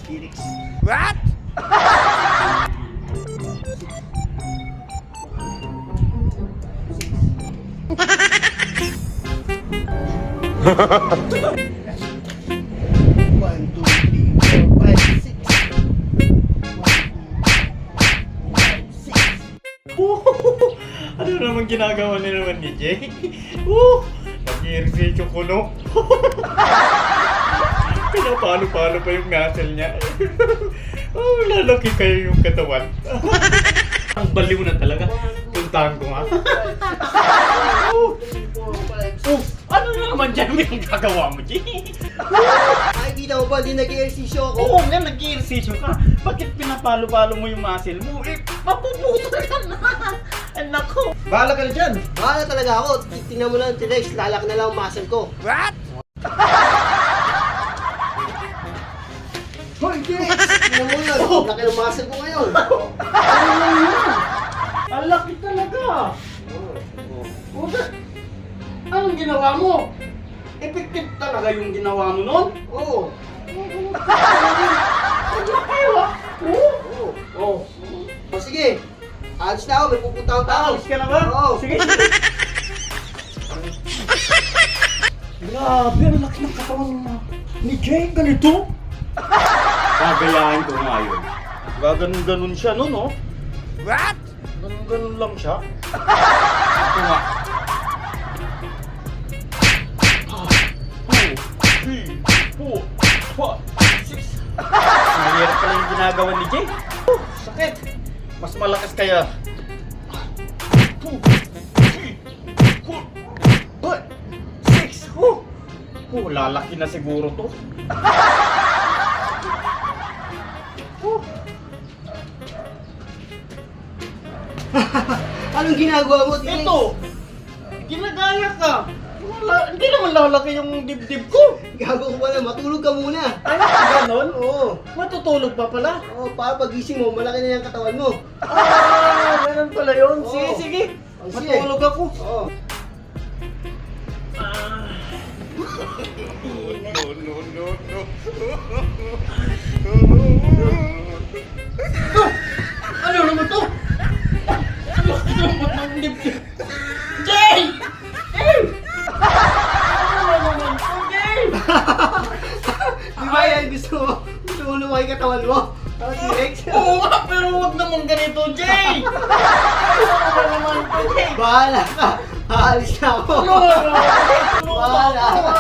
Phoenix. What? One, two, three, four, five, six. 1, 2, 3, 4, 5, 6. Ano naman ginagawa na naman ni Jay? Nag-i-ersesyo ko, no? Pinapalo-palo pa yung muscle niya. Lalaki kayo yung katawan. Ang baliw na talaga. Puntahan ko nga. Ano na naman dyan yung gagawa mo, Jay? Ay, kita mo ba di nag-exercise ako? Oo nga, nag-i-ersesyo ka. Bakit pinapalo-palo mo yung muscle mo? Mapuputol ka na. Anak ko. Bahala ka na dyan. Bahala talaga ako. Tingnan mo lang, T-Rex, lalaki na lang ang muscle ko. What? Hoy, T-Rex! Tingnan mo lang, laki ng muscle ko ngayon. Ano lang yun? Ang laki talaga. Anong ginawa mo? Effective talaga yung ginawa mo nun? Oo. Ang laki ah. Oo. Oh. O sige, alis na ako, may pupunta akong tao. Alis ka na ba? Oo. Sige. Grabe, ang laki ng katawan ni Jay. Ganito? Gagayahin ko nga yun. Gaganon-ganon siya nun, no? What? Ganon-ganon lang siya. Ito nga. 2, 3, 4, 5, 6. Mahirap pala yung ginagawa ni Jay. Sakit. Mas malakas kaya. 2, 3, 4, 5, 6. Lalaki na siguro to. Anong ginagawa mo, T-Rex? Ito. Ginagaya ka. Hindi naman lalaki yung dibdib ko. Gago ko pala, matulog ka muna. Ay, ganon? Oo. Matutulog pa pala. Oo, para pagising mo, malaki na yung katawan mo. Ganun pala yun. Oo. Sige, sige. Oh, sige. Matulog ako. Oo. Ano naman to? Ang laki naman ng dibdib. Jay! Jay! Ano naman to, Jay? Di ba yan? Gusto mo lumaki katawan mo? Ano, T-Rex? Oo nga, pero huwag naman ganito, Jay! Ano naman to, Jay? Bahala ka. Aalis na ako. Ano? Bahala. Ano?